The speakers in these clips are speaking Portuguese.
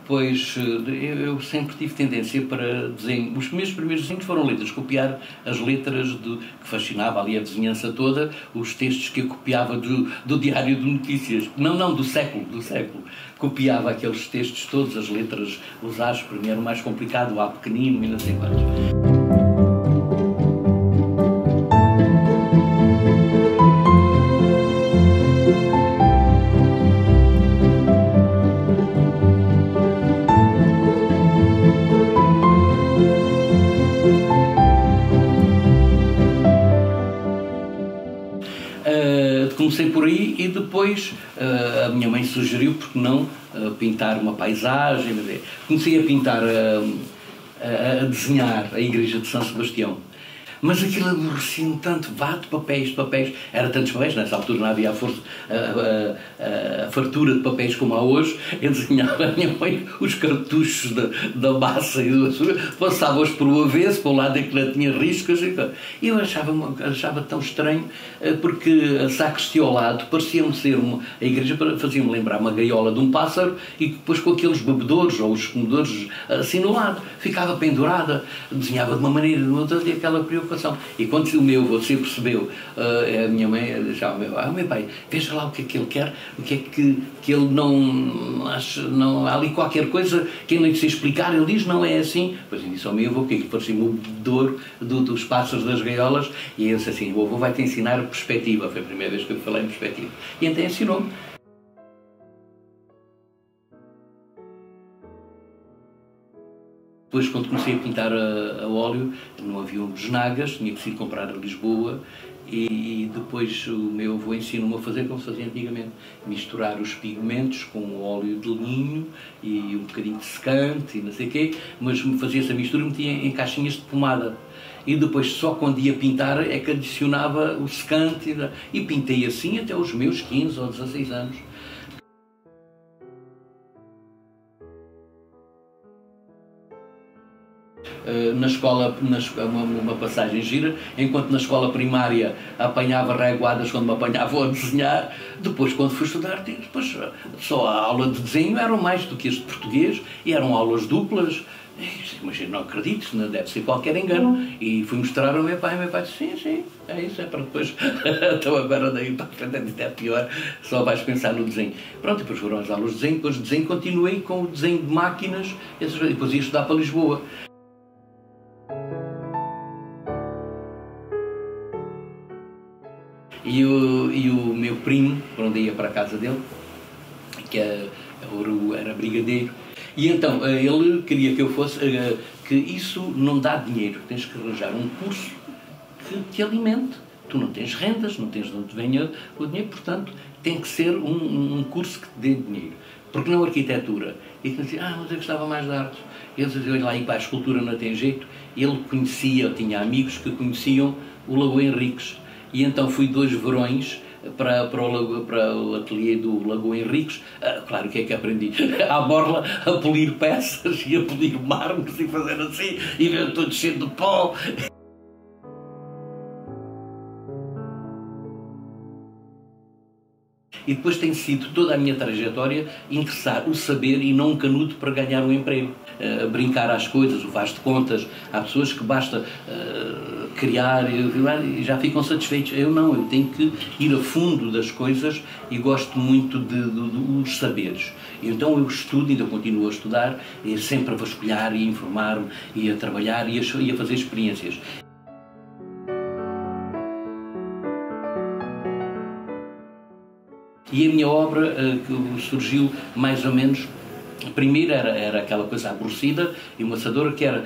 Pois eu sempre tive tendência para desenho. Os meus primeiros desenhos foram letras, copiar as letras que fascinava ali a vizinhança toda, os textos que eu copiava do Diário de Notícias, não, do século. Copiava aqueles textos todos, as letras, os A's para mim era o mais complicado, o A pequenino e não sei quantos. Comecei por aí e depois a minha mãe sugeriu, porque não, pintar uma paisagem. Comecei a pintar, a desenhar a igreja de São Sebastião. Mas aquilo aborrecia-me tanto, de papéis, era tantos papéis, nessa altura não havia a fartura de papéis como há hoje. Eu desenhava a minha mãe os cartuchos da massa e do açúcar, passava-os por o avesso, para o lado em que não tinha riscas. E eu achava tão estranho, porque a sacristia ao lado parecia-me ser a igreja fazia-me lembrar uma gaiola de um pássaro e depois com aqueles bebedouros ou os comedores assim no lado, ficava pendurada, desenhava de uma maneira e de outra, e aquela preocupação. E quando o meu avô se percebeu, a minha mãe deixava o meu pai, veja lá o que é que ele quer, o que é que ele não acha, não, há ali qualquer coisa que ele não sei explicar, ele diz não é assim. Pois eu disse ao meu avô que parecia-me o bebedouro dos pássaros das gaiolas, e ele disse assim, o avô vai-te ensinar a perspectiva, foi a primeira vez que eu falei em perspectiva, e então ensinou-me. Depois, quando comecei a pintar a óleo, não havia bisnagas, tinha que ir comprar a Lisboa, e depois o meu avô ensinou-me a fazer como se fazia antigamente, misturar os pigmentos com o óleo de linho e um bocadinho de secante e não sei o quê, mas fazia essa mistura e metia em caixinhas de pomada. E depois, só quando ia pintar, é que adicionava o secante, e pintei assim até os meus 15 ou 16 anos. Na escola, uma passagem gira, enquanto na escola primária apanhava reguadas quando me apanhavam a desenhar, depois quando fui estudar, depois só a aula de desenho eram mais do que as de português, e eram aulas duplas. Mas eu não acredito, não deve ser qualquer engano. E fui mostrar ao meu pai, e o meu pai disse, sim, é isso, é para depois. Então agora daí para frente é pior, só vais pensar no desenho. Pronto, depois foram as aulas de desenho, depois de desenho continuei com o desenho de máquinas, e depois ia estudar para Lisboa. E o meu primo, por onde ia para a casa dele, que era brigadeiro, e então ele queria que eu fosse, que isso não dá dinheiro, tens que arranjar um curso que te alimente. Tu não tens rendas, não tens de onde venha o dinheiro, portanto tem que ser um curso que te dê dinheiro. Porque não arquitetura. E ele dizia, mas eu gostava mais de artes. Ele dizia, olha lá, e para a escultura não tem jeito. Ele conhecia, tinha amigos que conheciam o Lagoa Henriques. E então fui 2 verões para o ateliê do Lagoa Henriques. Claro, o que é que aprendi? À borla, a polir peças e a polir mármores e fazer assim, e ver todo cheio de pó. E depois tem sido toda a minha trajetória interessar o saber e não um canudo para ganhar um emprego. Brincar às coisas, o faz de contas. Há pessoas que basta criar e já ficam satisfeitos. Eu não, eu tenho que ir a fundo das coisas e gosto muito dos saberes. Então eu estudo, ainda continuo a estudar, e sempre a vasculhar e a informar-me e a trabalhar e a fazer experiências. E a minha obra que surgiu mais ou menos, primeiro era aquela coisa aborrecida e maçadora, que era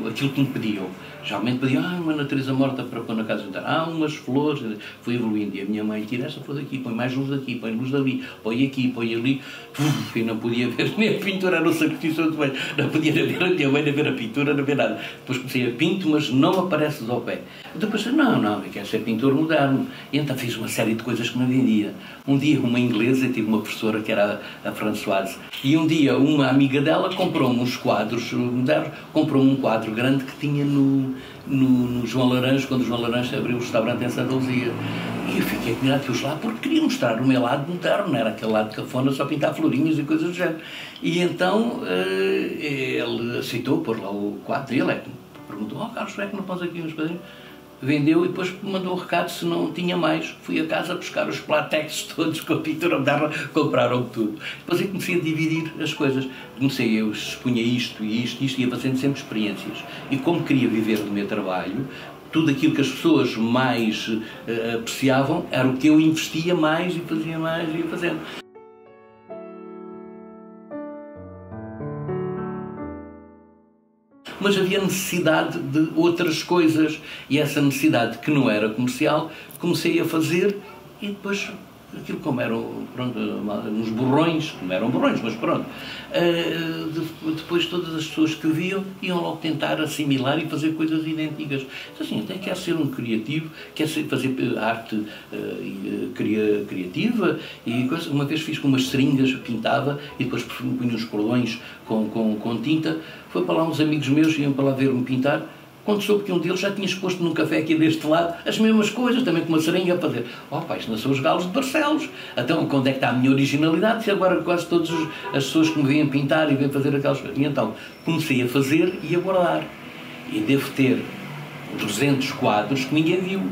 aquilo que me pediam. Geralmente pediam uma natureza morta para pôr na casa inteira, umas flores, fui evoluindo. E a minha mãe, tira esta flor daqui, põe mais luz daqui, põe luz dali, põe aqui, põe ali. E não podia ver nem a pintura, era o sacrifício do bem. Não podia ver a minha mãe, nem ver a pintura, não ver nada. Depois comecei a pinto, mas não apareces ao pé. Depois não, eu quero ser pintor moderno. E então fiz uma série de coisas que não vendia. Um dia uma inglesa, tive uma professora que era a Françoise, e um dia uma amiga dela comprou-me uns quadros modernos, comprou-me um quadro grande que tinha no João Laranjo, quando o João Laranjo abriu o restaurante em Santa Luzia. E eu fiquei admirado que os lá, porque queria mostrar o meu lado moderno, não era aquele lado cafona, só pintar florinhas e coisas do género. E então ele aceitou pôr lá o quadro, e ele perguntou: Carlos, como é que não pões aqui uns quadrinhos? Vendeu e depois mandou um recado se não tinha mais. Fui a casa buscar os platex todos com a pintura moderna, compraram tudo. Depois eu comecei a dividir as coisas. Eu expunha isto e isto, ia fazendo sempre experiências. E como queria viver do meu trabalho, tudo aquilo que as pessoas mais apreciavam era o que eu investia mais e fazia mais e ia fazendo. Mas havia necessidade de outras coisas, e essa necessidade, que não era comercial, comecei a fazer, e depois aquilo, como eram, pronto, uns borrões, não eram borrões, mas pronto, depois todas as pessoas que viam iam logo tentar assimilar e fazer coisas idênticas. Então, assim, até quer ser um criativo, quer fazer arte criativa, e uma vez fiz com umas seringas, pintava, e depois punha uns cordões com tinta. Foi para lá uns amigos meus, iam para lá ver-me pintar. Quando soube que um deles já tinha exposto num café aqui deste lado as mesmas coisas, também com uma seringa, para dizer: pá, isto não são os galos de Barcelos. Então, onde é que está a minha originalidade? E agora quase todas as pessoas que me vêm pintar e vêm fazer aquelas coisas. E então, comecei a fazer e a guardar. E devo ter 200 quadros que ninguém viu.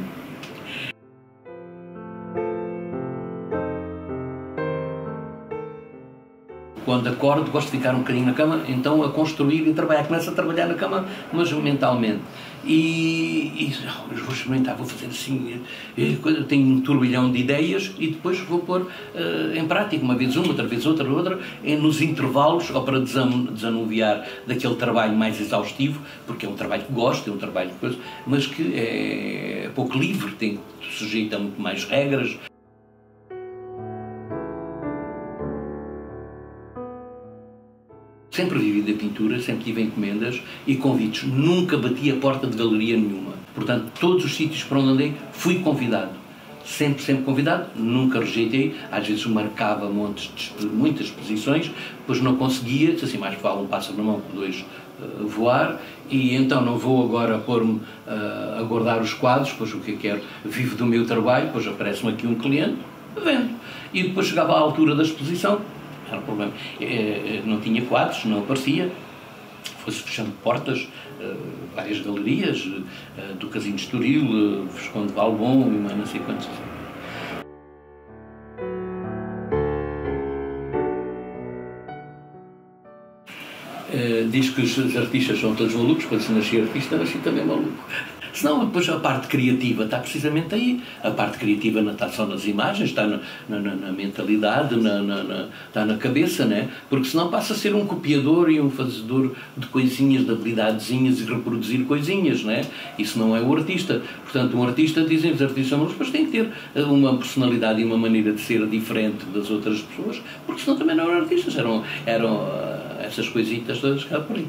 Quando acordo, gosto de ficar um bocadinho na cama, então a construir e trabalhar. Começo a trabalhar na cama, mas mentalmente. E vou experimentar, vou fazer assim, tenho um turbilhão de ideias e depois vou pôr em prática, uma vez uma, outra vez outra, nos intervalos, ou para desanuviar daquele trabalho mais exaustivo, porque é um trabalho que gosto, é um trabalho de coisa, mas que é pouco livre, sujeito a muito mais regras. Sempre vivi da pintura, sempre tive encomendas e convites. Nunca bati a porta de galeria nenhuma. Portanto, todos os sítios para onde andei, fui convidado. Sempre convidado, nunca rejeitei. Às vezes marcava muitas exposições, depois não conseguia, disse assim: mais vale um pássaro na mão que dois voar, e então não vou agora pôr-me a guardar os quadros, pois o que eu quero, vivo do meu trabalho, depois aparece-me aqui um cliente, vendo. E depois chegava à altura da exposição, era o problema. Não tinha quadros, não aparecia. Foi-se fechando portas, várias galerias, do Casino de Estoril, Visconde de Valbom e mais não sei quantos. Diz que os artistas são todos malucos, quando se nasci artista, nasci também maluco. Senão, depois a parte criativa está precisamente aí. A parte criativa não está só nas imagens, está na mentalidade, está na cabeça, né? Porque senão passa a ser um copiador e um fazedor de coisinhas, de habilidadezinhas e reproduzir coisinhas, né? Isso não é o artista. Portanto, um artista, dizem os artistas são malucos, mas tem que ter uma personalidade e uma maneira de ser diferente das outras pessoas, porque senão também não eram artistas, eram essas coisitas todas cá por aí.